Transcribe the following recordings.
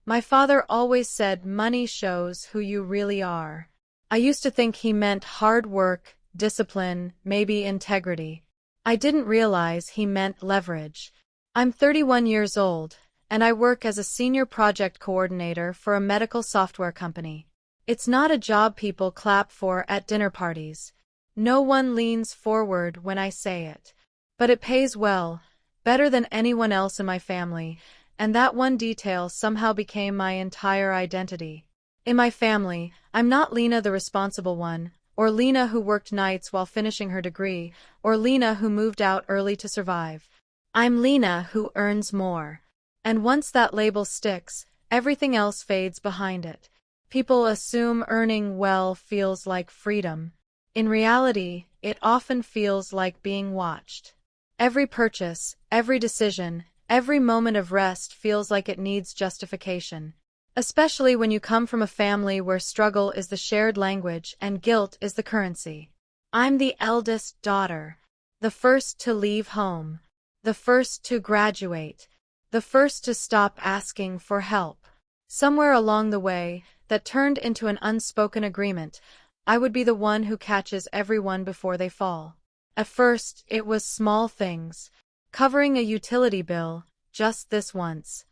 My father always said money shows who you really are. I used to think he meant hard work, discipline, maybe integrity. I didn't realize he meant leverage. I'm 31 years old, and I work as a senior project coordinator for a medical software company. It's not a job people clap for at dinner parties. No one leans forward when I say it. But it pays well, better than anyone else in my family, and that one detail somehow became my entire identity. In my family, I'm not Lena the responsible one, or Lena who worked nights while finishing her degree, or Lena who moved out early to survive. I'm Lena who earns more. And once that label sticks, everything else fades behind it. People assume earning well feels like freedom. In reality, it often feels like being watched. Every purchase, every decision, every moment of rest feels like it needs justification. Especially when you come from a family where struggle is the shared language and guilt is the currency. I'm the eldest daughter, the first to leave home, the first to graduate, the first to stop asking for help. Somewhere along the way, that turned into an unspoken agreement, I would be the one who catches everyone before they fall. At first, it was small things. Covering a utility bill, just this once.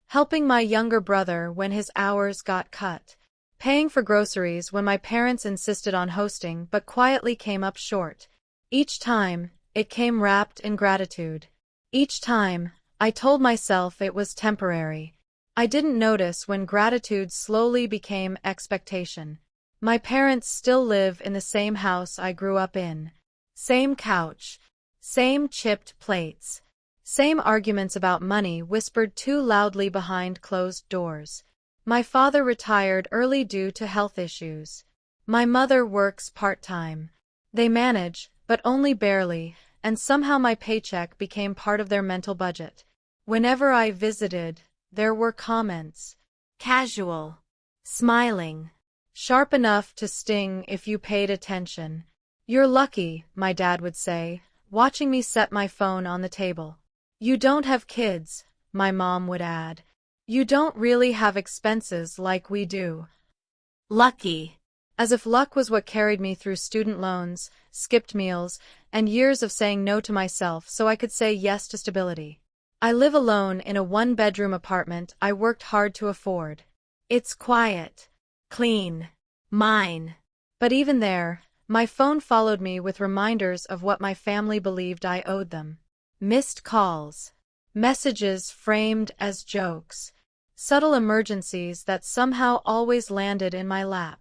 Helping my younger brother when his hours got cut. Paying for groceries when my parents insisted on hosting but quietly came up short. Each time, it came wrapped in gratitude. Each time, I told myself it was temporary. I didn't notice when gratitude slowly became expectation. My parents still live in the same house I grew up in. Same couch. Same chipped plates. Same arguments about money whispered too loudly behind closed doors. My father retired early due to health issues. My mother works part-time. They manage, but only barely, and somehow my paycheck became part of their mental budget. Whenever I visited, there were comments. Casual. Smiling. Sharp enough to sting if you paid attention. You're lucky, my dad would say, watching me set my phone on the table. You don't have kids, my mom would add. You don't really have expenses like we do. Lucky. As if luck was what carried me through student loans, skipped meals, and years of saying no to myself so I could say yes to stability. I live alone in a one-bedroom apartment I worked hard to afford. It's quiet. Clean. Mine. But even there, my phone followed me with reminders of what my family believed I owed them. Missed calls. Messages framed as jokes. Subtle emergencies that somehow always landed in my lap.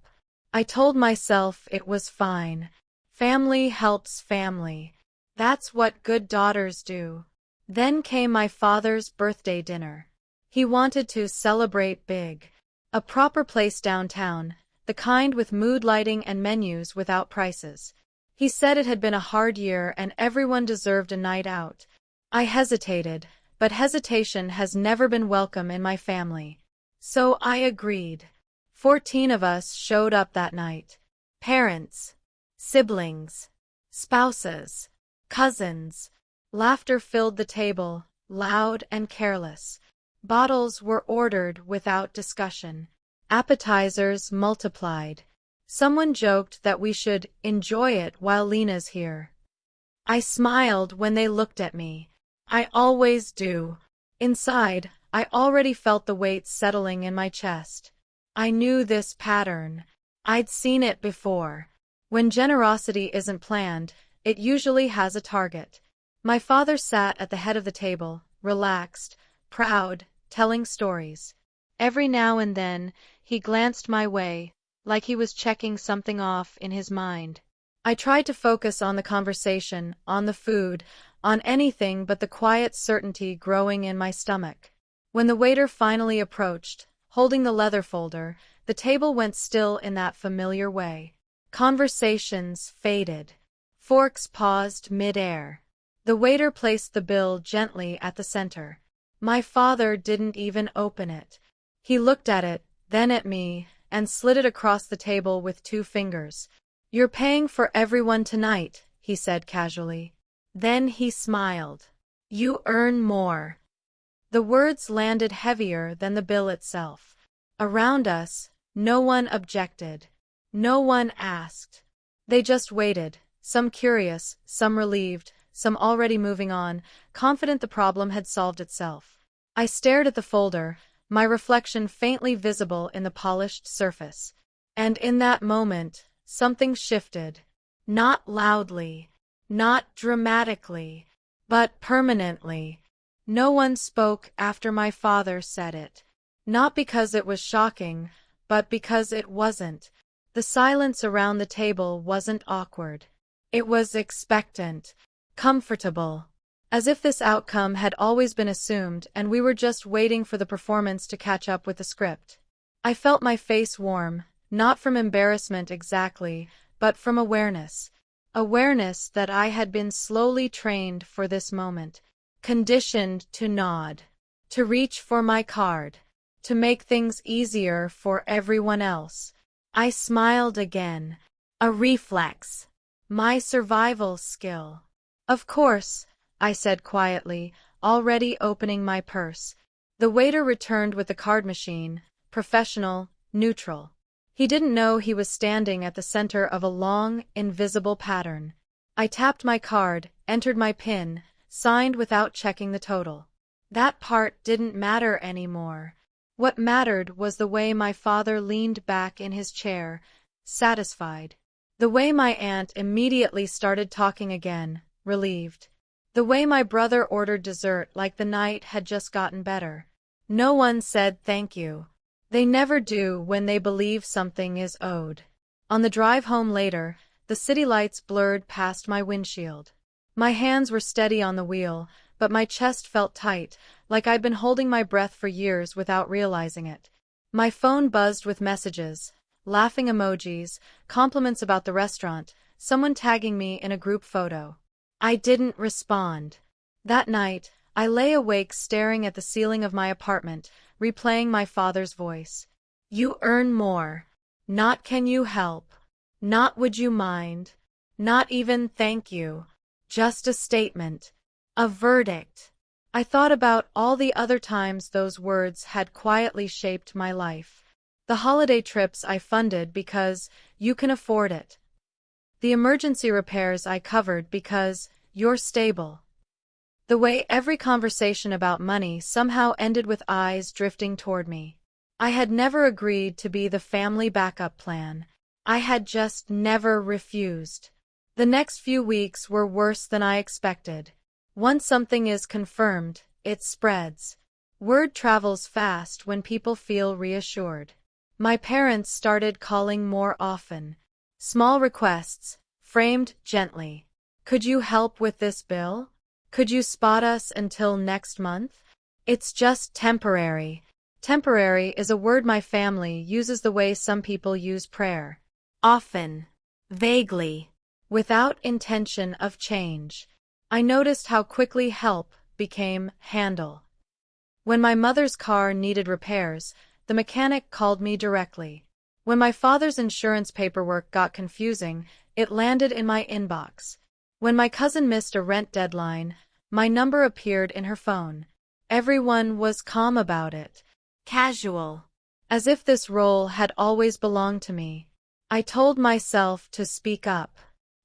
I told myself it was fine. Family helps family. That's what good daughters do. Then came my father's birthday dinner. He wanted to celebrate big. A proper place downtown, the kind with mood lighting and menus without prices. He said it had been a hard year and everyone deserved a night out. I hesitated, but hesitation has never been welcome in my family. So I agreed. 14 of us showed up that night. Parents, siblings, spouses, cousins. Laughter filled the table, loud and careless. Bottles were ordered without discussion. Appetizers multiplied. Someone joked that we should enjoy it while Lena's here. I smiled when they looked at me. I always do. Inside, I already felt the weight settling in my chest. I knew this pattern. I'd seen it before. When generosity isn't planned, it usually has a target. My father sat at the head of the table, relaxed, proud, telling stories. Every now and then, he glanced my way, like he was checking something off in his mind. I tried to focus on the conversation, on the food, on anything but the quiet certainty growing in my stomach. When the waiter finally approached, holding the leather folder, the table went still in that familiar way. Conversations faded. Forks paused mid-air. The waiter placed the bill gently at the center. My father didn't even open it. He looked at it, then at me, and slid it across the table with 2 fingers. "You're paying for everyone tonight," he said casually. Then he smiled. "You earn more." The words landed heavier than the bill itself. Around us, no one objected. No one asked. They just waited, some curious, some relieved, some already moving on, confident the problem had solved itself. I stared at the folder, my reflection faintly visible in the polished surface. And in that moment, something shifted. Not loudly, not dramatically, but permanently. No one spoke after my father said it. Not because it was shocking, but because it wasn't. The silence around the table wasn't awkward. It was expectant, comfortable, as if this outcome had always been assumed and we were just waiting for the performance to catch up with the script. I felt my face warm, not from embarrassment exactly, but from awareness. Awareness that I had been slowly trained for this moment, conditioned to nod, to reach for my card, to make things easier for everyone else. I smiled again. A reflex. My survival skill. Of course, I said quietly, already opening my purse. The waiter returned with the card machine, professional, neutral. He didn't know he was standing at the center of a long, invisible pattern. I tapped my card, entered my PIN, signed without checking the total. That part didn't matter anymore. What mattered was the way my father leaned back in his chair, satisfied. The way my aunt immediately started talking again, relieved. The way my brother ordered dessert like the night had just gotten better. No one said thank you. They never do when they believe something is owed. On the drive home later, the city lights blurred past my windshield. My hands were steady on the wheel, but my chest felt tight, like I'd been holding my breath for years without realizing it. My phone buzzed with messages, laughing emojis, compliments about the restaurant, someone tagging me in a group photo. I didn't respond. That night, I lay awake staring at the ceiling of my apartment, replaying my father's voice. You earn more. Not can you help. Not would you mind. Not even thank you. Just a statement. A verdict. I thought about all the other times those words had quietly shaped my life. The holiday trips I funded because you can afford it. The emergency repairs I covered because you're stable. The way every conversation about money somehow ended with eyes drifting toward me. I had never agreed to be the family backup plan. I had just never refused. The next few weeks were worse than I expected. Once something is confirmed, it spreads. Word travels fast when people feel reassured. My parents started calling more often. Small requests, framed gently. Could you help with this bill? Could you spot us until next month? It's just temporary. Temporary is a word my family uses the way some people use prayer. Often. Vaguely. Without intention of change. I noticed how quickly help became handle. When my mother's car needed repairs, the mechanic called me directly. When my father's insurance paperwork got confusing, it landed in my inbox. When my cousin missed a rent deadline, my number appeared in her phone. Everyone was calm about it. Casual. As if this role had always belonged to me. I told myself to speak up.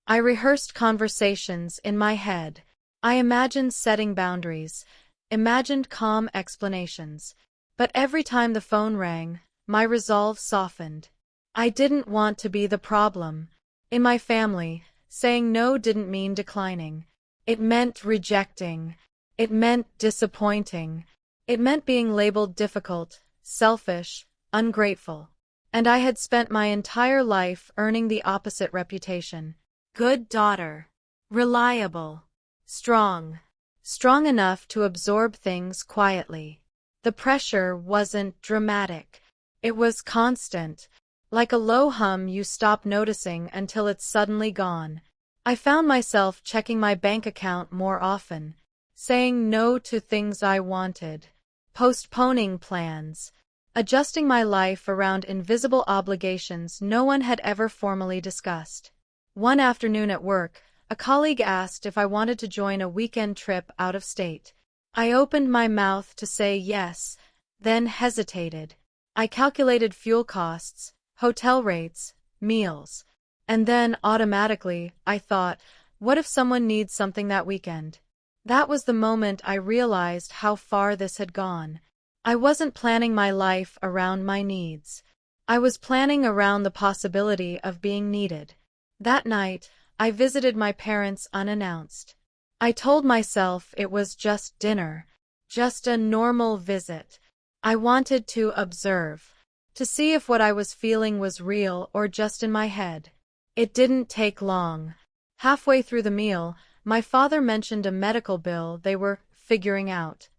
I rehearsed conversations in my head. I imagined setting boundaries, imagined calm explanations. But every time the phone rang, my resolve softened. I didn't want to be the problem. In my family, saying no didn't mean declining. It meant rejecting. It meant disappointing. It meant being labeled difficult, selfish, ungrateful. And I had spent my entire life earning the opposite reputation. Good daughter. Reliable. Strong. Strong enough to absorb things quietly. The pressure wasn't dramatic. It was constant. Like a low hum you stop noticing until it's suddenly gone. I found myself checking my bank account more often. Saying no to things I wanted. Postponing plans. Adjusting my life around invisible obligations no one had ever formally discussed. One afternoon at work, a colleague asked if I wanted to join a weekend trip out of state. I opened my mouth to say yes, then hesitated. I calculated fuel costs, hotel rates, meals. And then, automatically, I thought, what if someone needs something that weekend? That was the moment I realized how far this had gone. I wasn't planning my life around my needs. I was planning around the possibility of being needed. That night, I visited my parents unannounced. I told myself it was just dinner, just a normal visit. I wanted to observe, to see if what I was feeling was real or just in my head. It didn't take long. Halfway through the meal, my father mentioned a medical bill they were figuring out.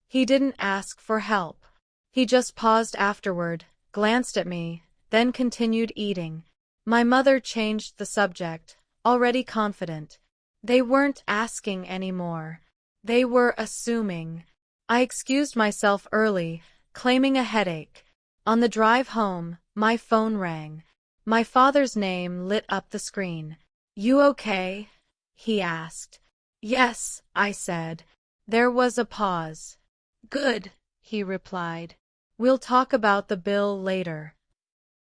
He didn't ask for help. He just paused afterward, glanced at me, then continued eating. My mother changed the subject, already confident. They weren't asking anymore. They were assuming. I excused myself early, claiming a headache. On the drive home, my phone rang. My father's name lit up the screen. "You okay?" he asked. "Yes," I said. There was a pause. "Good," he replied. "We'll talk about the bill later."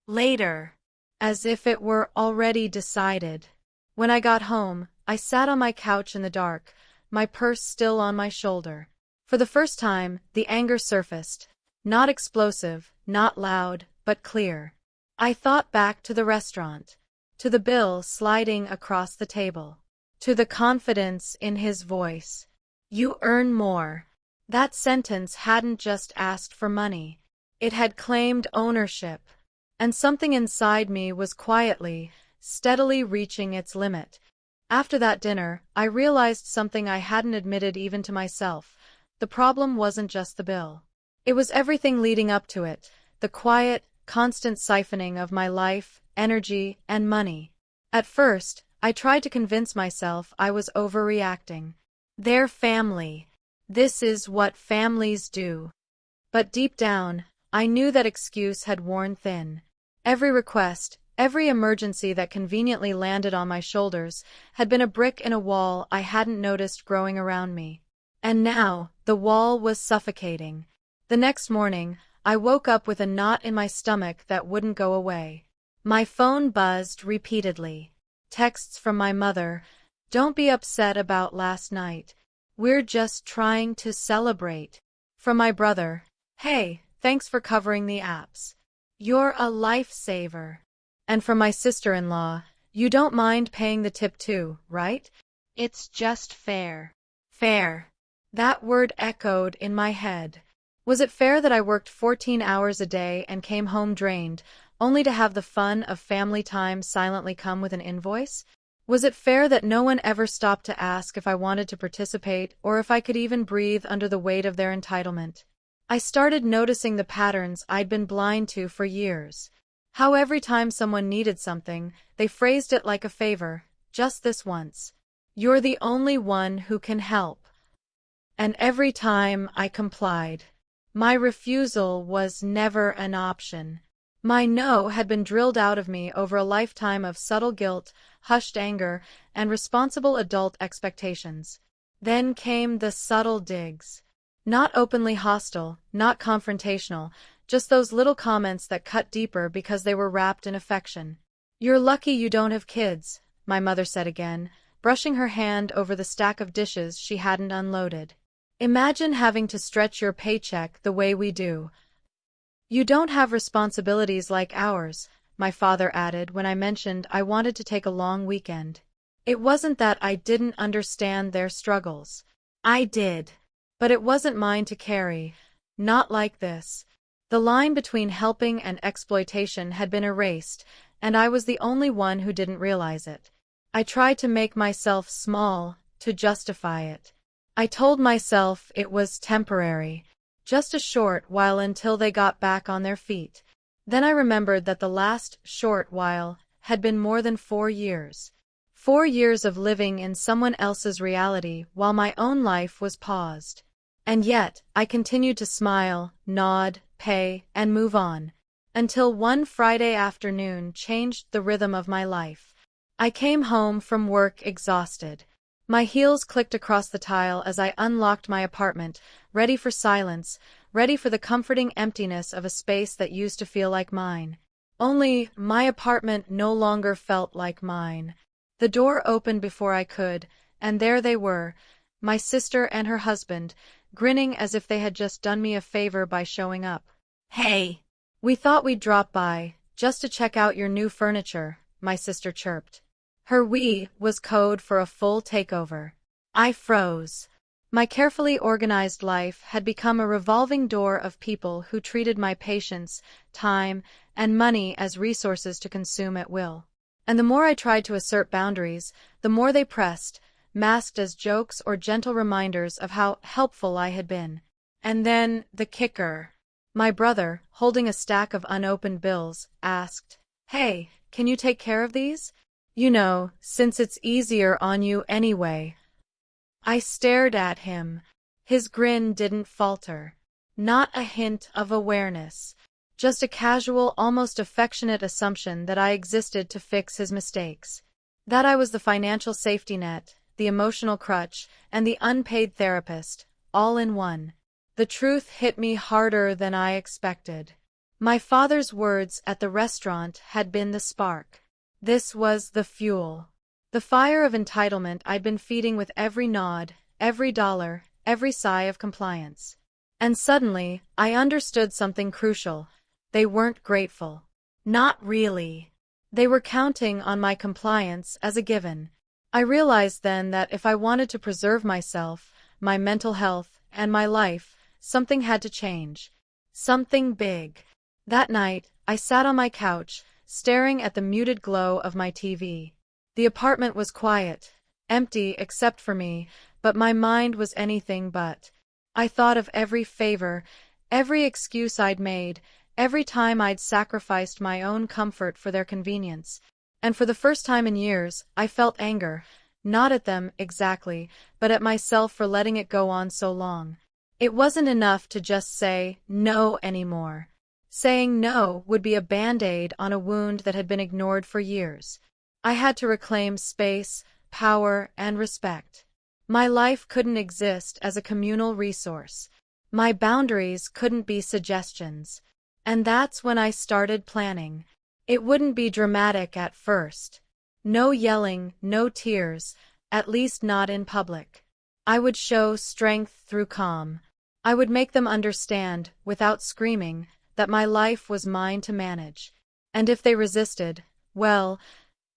Later. As if it were already decided. When I got home, I sat on my couch in the dark, my purse still on my shoulder. For the first time, the anger surfaced. Not explosive, not loud, but clear. I thought back to the restaurant, to the bill sliding across the table, to the confidence in his voice. "You earn more." That sentence hadn't just asked for money. It had claimed ownership. And something inside me was quietly, steadily reaching its limit. After that dinner, I realized something I hadn't admitted even to myself. The problem wasn't just the bill. It was everything leading up to it, the quiet, constant siphoning of my life, energy, and money. At first, I tried to convince myself I was overreacting. They're family. This is what families do. But deep down, I knew that excuse had worn thin. Every request, every emergency that conveniently landed on my shoulders had been a brick in a wall I hadn't noticed growing around me. And now, the wall was suffocating. The next morning, I woke up with a knot in my stomach that wouldn't go away. My phone buzzed repeatedly. Texts from my mother, "Don't be upset about last night. We're just trying to celebrate." From my brother, "Hey, thanks for covering the apps. You're a lifesaver." And from my sister-in-law, "You don't mind paying the tip too, right? It's just fair." Fair. That word echoed in my head. Was it fair that I worked 14 hours a day and came home drained, only to have the fun of family time silently come with an invoice? Was it fair that no one ever stopped to ask if I wanted to participate or if I could even breathe under the weight of their entitlement? I started noticing the patterns I'd been blind to for years. How every time someone needed something, they phrased it like a favor, "Just this once. You're the only one who can help." And every time I complied. My refusal was never an option. My no had been drilled out of me over a lifetime of subtle guilt, hushed anger, and responsible adult expectations. Then came the subtle digs. Not openly hostile, not confrontational, just those little comments that cut deeper because they were wrapped in affection. "You're lucky you don't have kids," my mother said again, brushing her hand over the stack of dishes she hadn't unloaded. "Imagine having to stretch your paycheck the way we do." "You don't have responsibilities like ours," my father added when I mentioned I wanted to take a long weekend. It wasn't that I didn't understand their struggles. I did. But it wasn't mine to carry. Not like this. The line between helping and exploitation had been erased, and I was the only one who didn't realize it. I tried to make myself small, to justify it. I told myself it was temporary, just a short while until they got back on their feet. Then I remembered that the last short while had been more than 4 years. 4 years of living in someone else's reality while my own life was paused. And yet, I continued to smile, nod, pay, and move on. Until one Friday afternoon changed the rhythm of my life. I came home from work exhausted. My heels clicked across the tile as I unlocked my apartment, ready for silence, ready for the comforting emptiness of a space that used to feel like mine. Only, my apartment no longer felt like mine. The door opened before I could, and there they were, my sister and her husband, grinning as if they had just done me a favor by showing up. "Hey, we thought we'd drop by, just to check out your new furniture," my sister chirped. Her "we" was code for a full takeover. I froze. My carefully organized life had become a revolving door of people who treated my patience, time, and money as resources to consume at will. And the more I tried to assert boundaries, the more they pressed, masked as jokes or gentle reminders of how helpful I had been. And then, the kicker. My brother, holding a stack of unopened bills, asked, "Hey, can you take care of these? You know, since it's easier on you anyway." I stared at him. His grin didn't falter. Not a hint of awareness. Just a casual, almost affectionate assumption that I existed to fix his mistakes. That I was the financial safety net, the emotional crutch, and the unpaid therapist, all in one. The truth hit me harder than I expected. My father's words at the restaurant had been the spark. This was the fuel. The fire of entitlement I'd been feeding with every nod, every dollar, every sigh of compliance. And suddenly, I understood something crucial. They weren't grateful. Not really. They were counting on my compliance as a given. I realized then that if I wanted to preserve myself, my mental health, and my life, something had to change. Something big. That night, I sat on my couch, staring at the muted glow of my TV. The apartment was quiet, empty except for me, but my mind was anything but. I thought of every favor, every excuse I'd made, every time I'd sacrificed my own comfort for their convenience. And for the first time in years, I felt anger, not at them exactly, but at myself for letting it go on so long. It wasn't enough to just say no anymore. Saying no would be a band-aid on a wound that had been ignored for years. I had to reclaim space, power, and respect. My life couldn't exist as a communal resource. My boundaries couldn't be suggestions. And that's when I started planning. It wouldn't be dramatic at first. No yelling, no tears, at least not in public. I would show strength through calm. I would make them understand, without screaming, that my life was mine to manage. And if they resisted, well,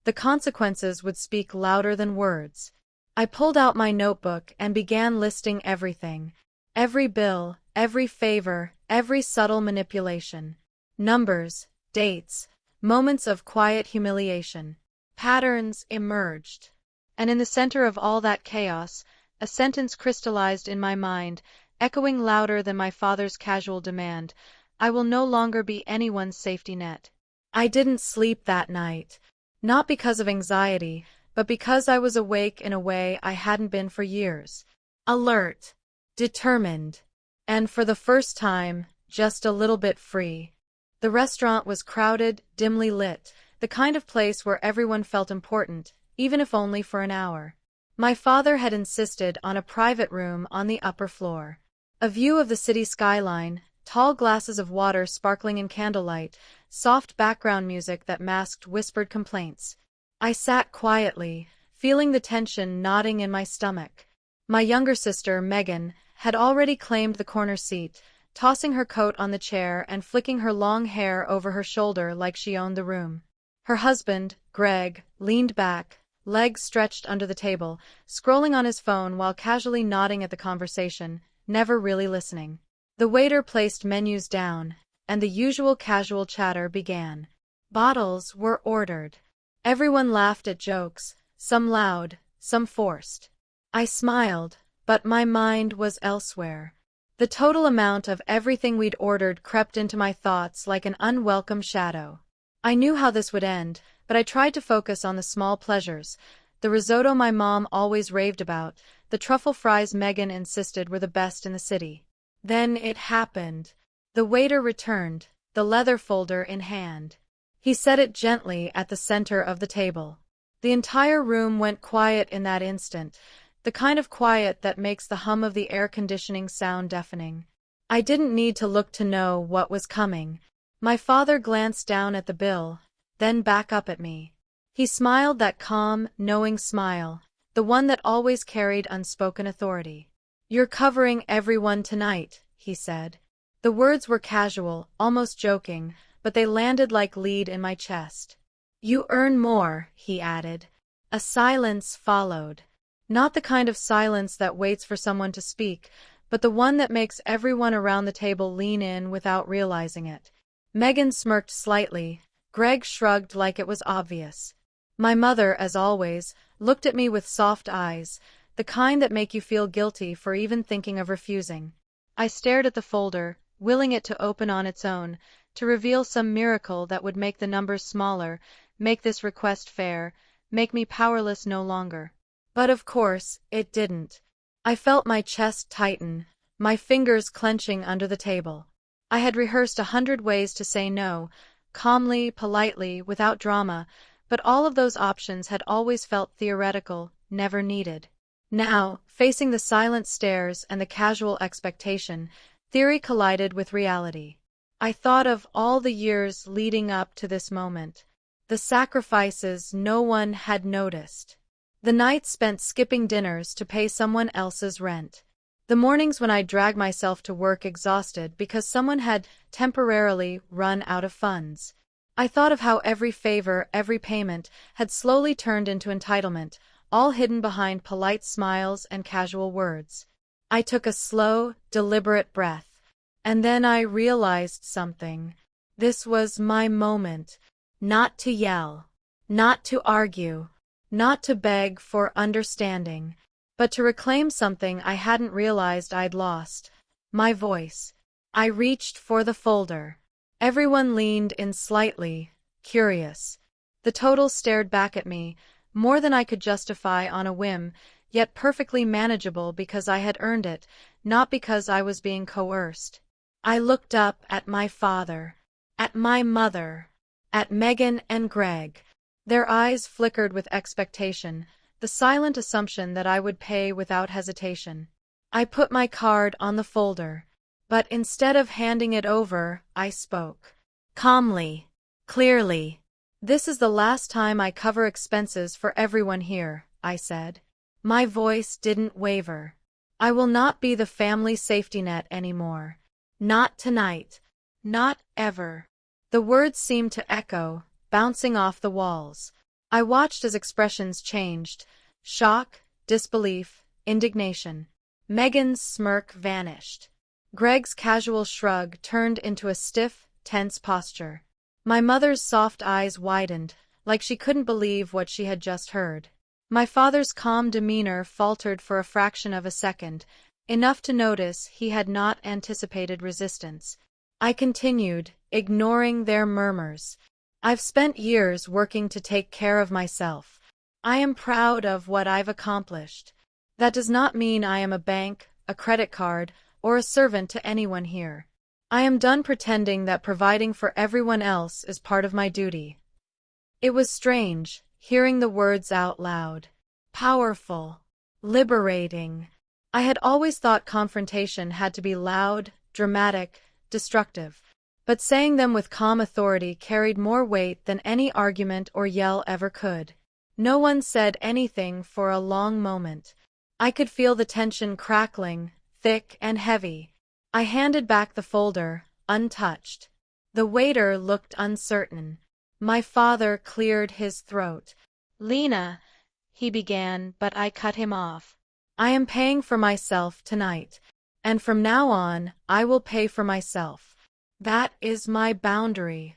the consequences would speak louder than words. I pulled out my notebook and began listing everything. Every bill, every favor, every subtle manipulation. Numbers, dates, moments of quiet humiliation. Patterns emerged. And in the center of all that chaos, a sentence crystallized in my mind, echoing louder than my father's casual demand, "I will no longer be anyone's safety net." I didn't sleep that night. Not because of anxiety, but because I was awake in a way I hadn't been for years. Alert. Determined. And for the first time, just a little bit free. The restaurant was crowded, dimly lit, the kind of place where everyone felt important, even if only for an hour. My father had insisted on a private room on the upper floor. A view of the city skyline, tall glasses of water sparkling in candlelight, soft background music that masked whispered complaints. I sat quietly, feeling the tension knotting in my stomach. My younger sister, Megan, had already claimed the corner seat, tossing her coat on the chair and flicking her long hair over her shoulder like she owned the room. Her husband, Greg, leaned back, legs stretched under the table, scrolling on his phone while casually nodding at the conversation, never really listening. The waiter placed menus down, and the usual casual chatter began. Bottles were ordered. Everyone laughed at jokes, some loud, some forced. I smiled, but my mind was elsewhere. The total amount of everything we'd ordered crept into my thoughts like an unwelcome shadow. I knew how this would end, but I tried to focus on the small pleasures. The risotto my mom always raved about, the truffle fries Megan insisted were the best in the city. Then it happened. The waiter returned, the leather folder in hand. He set it gently at the center of the table. The entire room went quiet in that instant, The kind of quiet that makes the hum of the air conditioning sound deafening. I didn't need to look to know what was coming. My father glanced down at the bill, then back up at me. He smiled that calm, knowing smile, the one that always carried unspoken authority. "You're covering everyone tonight," he said. The words were casual, almost joking, but they landed like lead in my chest. "You earn more," he added. A silence followed. Not the kind of silence that waits for someone to speak, but the one that makes everyone around the table lean in without realizing it. Megan smirked slightly. Greg shrugged like it was obvious. My mother, as always, looked at me with soft eyes, the kind that make you feel guilty for even thinking of refusing. I stared at the folder, willing it to open on its own, to reveal some miracle that would make the numbers smaller, make this request fair, make me powerless no longer. But of course, it didn't. I felt my chest tighten, my fingers clenching under the table. I had rehearsed 100 ways to say no, calmly, politely, without drama, but all of those options had always felt theoretical, never needed. Now, facing the silent stares and the casual expectation, theory collided with reality. I thought of all the years leading up to this moment, the sacrifices no one had noticed, the nights spent skipping dinners to pay someone else's rent, the mornings when I dragged myself to work exhausted because someone had temporarily run out of funds. I thought of how every favor, every payment, had slowly turned into entitlement, all hidden behind polite smiles and casual words. I took a slow, deliberate breath. And then I realized something. This was my moment. Not to yell. Not to argue. Not to beg for understanding. But to reclaim something I hadn't realized I'd lost. My voice. I reached for the folder. Everyone leaned in slightly, curious. The total stared back at me, more than I could justify on a whim, yet perfectly manageable because I had earned it, not because I was being coerced. I looked up at my father, at my mother, at Megan and Greg. Their eyes flickered with expectation, the silent assumption that I would pay without hesitation. I put my card on the folder. But instead of handing it over, I spoke. Calmly. Clearly. "This is the last time I cover expenses for everyone here," I said. My voice didn't waver. "I will not be the family safety net anymore. Not tonight. Not ever." The words seemed to echo, bouncing off the walls. I watched as expressions changed. Shock, disbelief, indignation. Megan's smirk vanished. Greg's casual shrug turned into a stiff, tense posture. My mother's soft eyes widened, like she couldn't believe what she had just heard. My father's calm demeanor faltered for a fraction of a second, enough to notice he had not anticipated resistance. I continued, ignoring their murmurs. "I've spent years working to take care of myself. I am proud of what I've accomplished. That does not mean I am a bank, a credit card, or a servant to anyone here. I am done pretending that providing for everyone else is part of my duty." It was strange, hearing the words out loud. Powerful. Liberating. I had always thought confrontation had to be loud, dramatic, destructive. But saying them with calm authority carried more weight than any argument or yell ever could. No one said anything for a long moment. I could feel the tension crackling, thick and heavy. I handed back the folder, untouched. The waiter looked uncertain. My father cleared his throat. "Lena," he began, but I cut him off. "I am paying for myself tonight, and from now on, I will pay for myself. That is my boundary."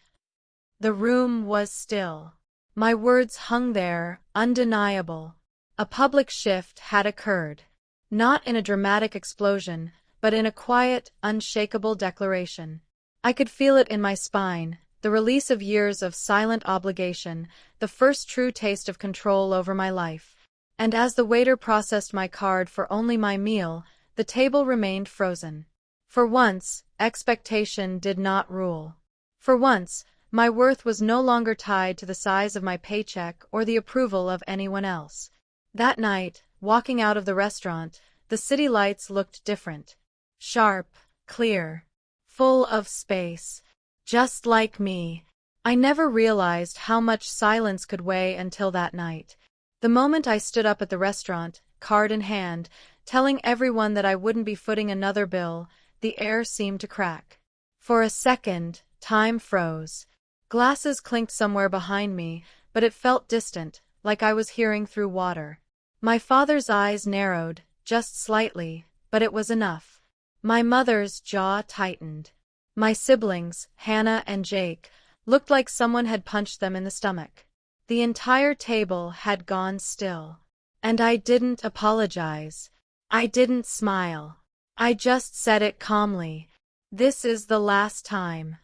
The room was still. My words hung there, undeniable. A public shift had occurred. Not in a dramatic explosion, but in a quiet, unshakable declaration. I could feel it in my spine, the release of years of silent obligation, the first true taste of control over my life. And as the waiter processed my card for only my meal, the table remained frozen. For once, expectation did not rule. For once, my worth was no longer tied to the size of my paycheck or the approval of anyone else. That night, walking out of the restaurant, the city lights looked different. Sharp, clear, full of space. Just like me. I never realized how much silence could weigh until that night. The moment I stood up at the restaurant, card in hand, telling everyone that I wouldn't be footing another bill, the air seemed to crack. For a second, time froze. Glasses clinked somewhere behind me, but it felt distant, like I was hearing through water. My father's eyes narrowed, just slightly, but it was enough. My mother's jaw tightened. My siblings, Hannah and Jake, looked like someone had punched them in the stomach. The entire table had gone still. And I didn't apologize. I didn't smile. I just said it calmly. This is the last time.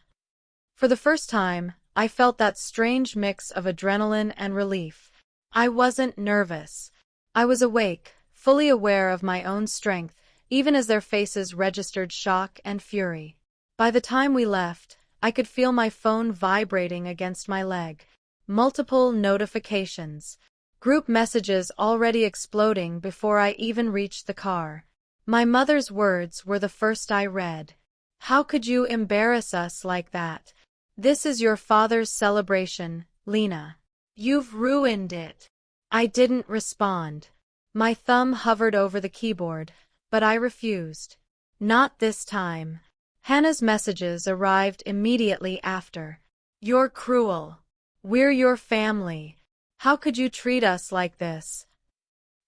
For the first time, I felt that strange mix of adrenaline and relief. I wasn't nervous. I was awake, fully aware of my own strength, even as their faces registered shock and fury. By the time we left, I could feel my phone vibrating against my leg. Multiple notifications. Group messages already exploding before I even reached the car. My mother's words were the first I read. "How could you embarrass us like that? This is your father's celebration, Lena. You've ruined it." I didn't respond. My thumb hovered over the keyboard, but I refused. Not this time. Hannah's messages arrived immediately after. "You're cruel. We're your family. How could you treat us like this?"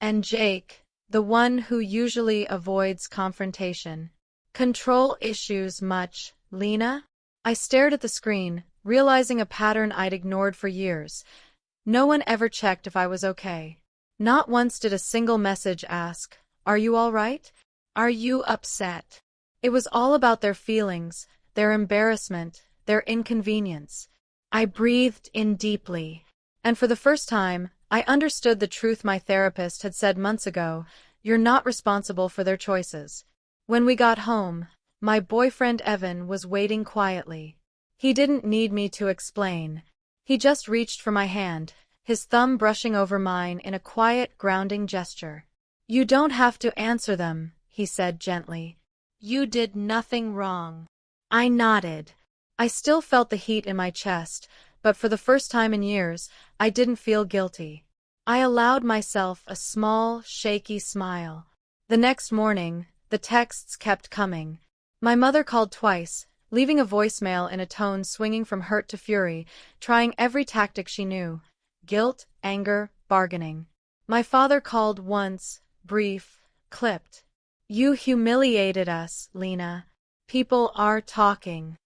And Jake, the one who usually avoids confrontation. "Control issues much, Lena?" I stared at the screen, realizing a pattern I'd ignored for years. No one ever checked if I was okay. Not once did a single message ask, "Are you all right? Are you upset?" It was all about their feelings, their embarrassment, their inconvenience. I breathed in deeply. And for the first time, I understood the truth my therapist had said months ago: you're not responsible for their choices. When we got home, my boyfriend Evan was waiting quietly. He didn't need me to explain. He just reached for my hand, his thumb brushing over mine in a quiet, grounding gesture. "You don't have to answer them," he said gently. "You did nothing wrong." I nodded. I still felt the heat in my chest, but for the first time in years, I didn't feel guilty. I allowed myself a small, shaky smile. The next morning, the texts kept coming. My mother called twice, leaving a voicemail in a tone swinging from hurt to fury, trying every tactic she knew. Guilt, anger, bargaining. My father called once, brief, clipped. "You humiliated us, Lena. People are talking."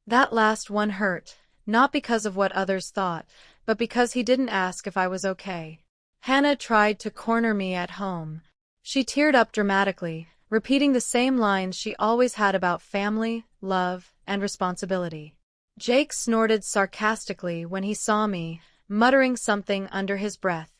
That last one hurt, not because of what others thought, but because he didn't ask if I was okay. Hannah tried to corner me at home. She teared up dramatically, repeating the same lines she always had about family, love, and responsibility. Jake snorted sarcastically when he saw me, muttering something under his breath.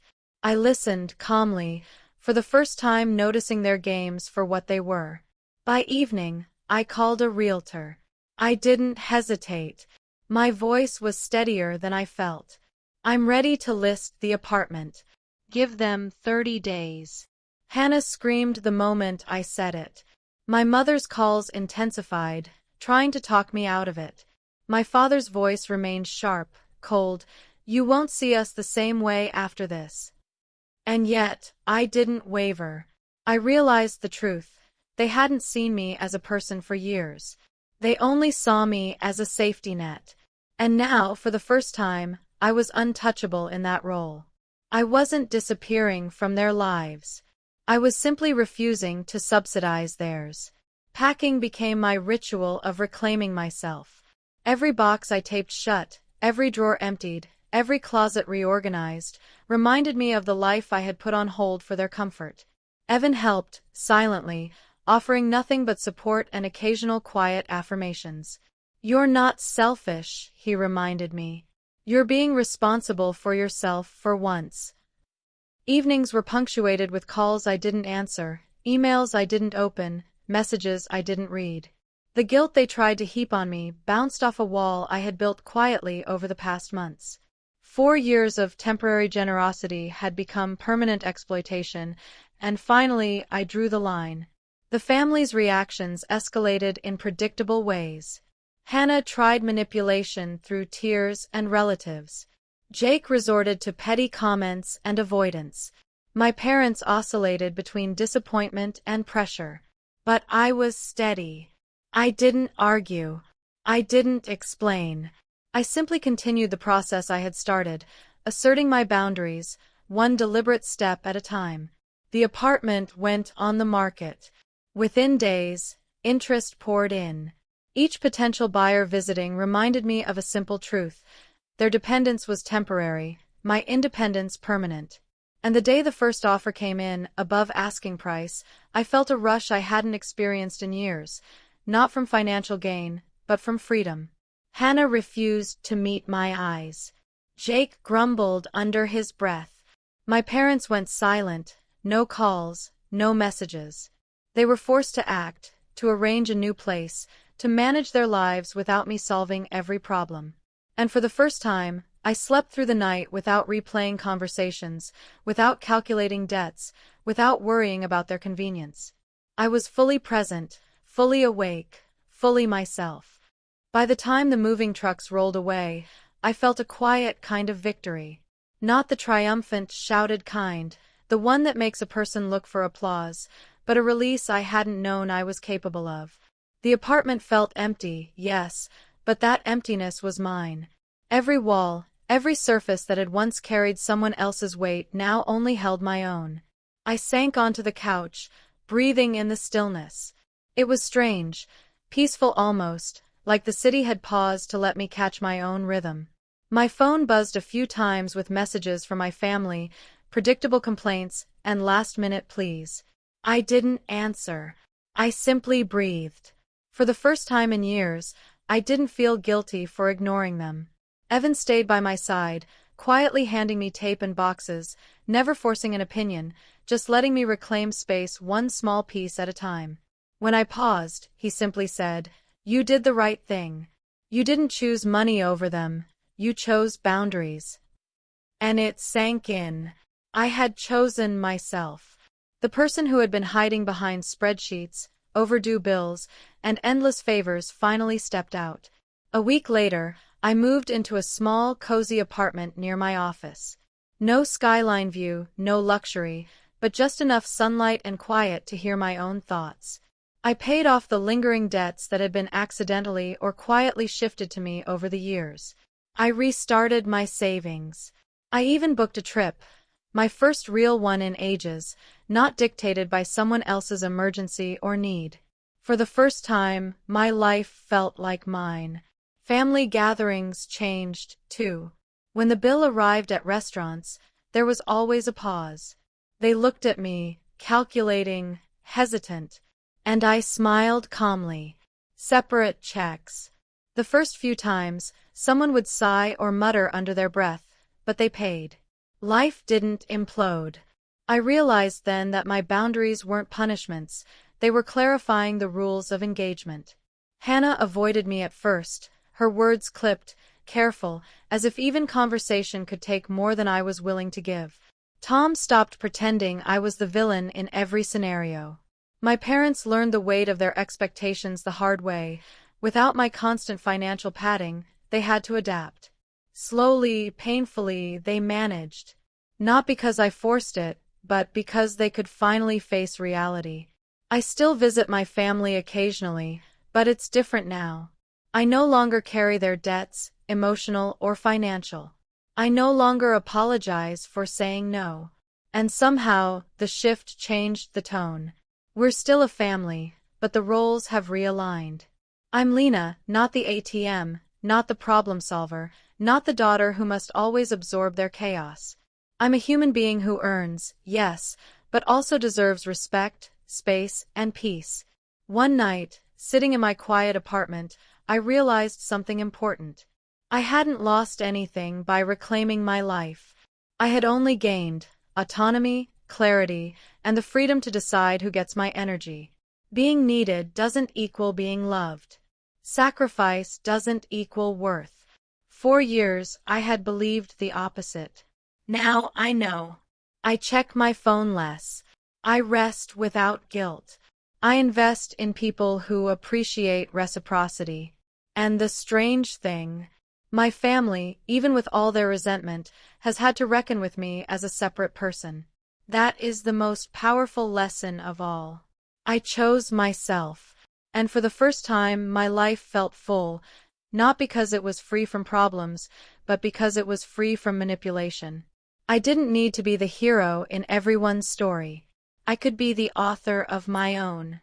I listened calmly, for the first time noticing their games for what they were. By evening, I called a realtor. I didn't hesitate. My voice was steadier than I felt. "I'm ready to list the apartment. Give them 30 days. Hannah screamed the moment I said it. My mother's calls intensified, trying to talk me out of it. My father's voice remained sharp, cold. "You won't see us the same way after this." And yet, I didn't waver. I realized the truth. They hadn't seen me as a person for years. They only saw me as a safety net. And now, for the first time, I was untouchable in that role. I wasn't disappearing from their lives. I was simply refusing to subsidize theirs. Packing became my ritual of reclaiming myself. Every box I taped shut, every drawer emptied, every closet reorganized, reminded me of the life I had put on hold for their comfort. Evan helped, silently, offering nothing but support and occasional quiet affirmations. "You're not selfish," he reminded me. "You're being responsible for yourself for once." Evenings were punctuated with calls I didn't answer, emails I didn't open, messages I didn't read. The guilt they tried to heap on me bounced off a wall I had built quietly over the past months. 4 years of temporary generosity had become permanent exploitation, and finally I drew the line. The family's reactions escalated in predictable ways. Hannah tried manipulation through tears and relatives. Jake resorted to petty comments and avoidance. My parents oscillated between disappointment and pressure. But I was steady. I didn't argue. I didn't explain. I simply continued the process I had started, asserting my boundaries, one deliberate step at a time. The apartment went on the market. Within days, interest poured in. Each potential buyer visiting reminded me of a simple truth. Their dependence was temporary, my independence permanent. And the day the first offer came in, above asking price, I felt a rush I hadn't experienced in years, not from financial gain, but from freedom. Hannah refused to meet my eyes. Jake grumbled under his breath. My parents went silent, no calls, no messages. They were forced to act, to arrange a new place, to manage their lives without me solving every problem. And for the first time, I slept through the night without replaying conversations, without calculating debts, without worrying about their convenience. I was fully present, fully awake, fully myself. By the time the moving trucks rolled away, I felt a quiet kind of victory. Not the triumphant, shouted kind, the one that makes a person look for applause, but a release I hadn't known I was capable of. The apartment felt empty, yes, but that emptiness was mine. Every wall, every surface that had once carried someone else's weight now only held my own. I sank onto the couch, breathing in the stillness. It was strange, peaceful almost, like the city had paused to let me catch my own rhythm. My phone buzzed a few times with messages from my family, predictable complaints, and last-minute pleas. I didn't answer. I simply breathed. For the first time in years, I didn't feel guilty for ignoring them. Evan stayed by my side, quietly handing me tape and boxes, never forcing an opinion, just letting me reclaim space one small piece at a time. When I paused, he simply said, "You did the right thing. You didn't choose money over them. You chose boundaries." And it sank in. I had chosen myself. The person who had been hiding behind spreadsheets, overdue bills, and endless favors finally stepped out. A week later, I moved into a small, cozy apartment near my office. No skyline view, no luxury, but just enough sunlight and quiet to hear my own thoughts. I paid off the lingering debts that had been accidentally or quietly shifted to me over the years. I restarted my savings. I even booked a trip, my first real one in ages, not dictated by someone else's emergency or need. For the first time, my life felt like mine. Family gatherings changed, too. When the bill arrived at restaurants, there was always a pause. They looked at me, calculating, hesitant, and I smiled calmly. Separate checks. The first few times, someone would sigh or mutter under their breath, but they paid. Life didn't implode. I realized then that my boundaries weren't punishments, they were clarifying the rules of engagement. Hannah avoided me at first, her words clipped, careful, as if even conversation could take more than I was willing to give. Tom stopped pretending I was the villain in every scenario. My parents learned the weight of their expectations the hard way. Without my constant financial padding, they had to adapt. Slowly, painfully, they managed. Not because I forced it, but because they could finally face reality. I still visit my family occasionally, but it's different now. I no longer carry their debts, emotional or financial. I no longer apologize for saying no. And somehow, the shift changed the tone. We're still a family, but the roles have realigned. I'm Lena, not the ATM, not the problem solver, not the daughter who must always absorb their chaos. I'm a human being who earns, yes, but also deserves respect, space, and peace. One night, sitting in my quiet apartment, I realized something important. I hadn't lost anything by reclaiming my life. I had only gained autonomy, clarity, and the freedom to decide who gets my energy. Being needed doesn't equal being loved. Sacrifice doesn't equal worth. For years, I had believed the opposite. Now I know. I check my phone less. I rest without guilt. I invest in people who appreciate reciprocity. And the strange thing, my family, even with all their resentment, has had to reckon with me as a separate person. That is the most powerful lesson of all. I chose myself, and for the first time my life felt full, not because it was free from problems, but because it was free from manipulation. I didn't need to be the hero in everyone's story. I could be the author of my own.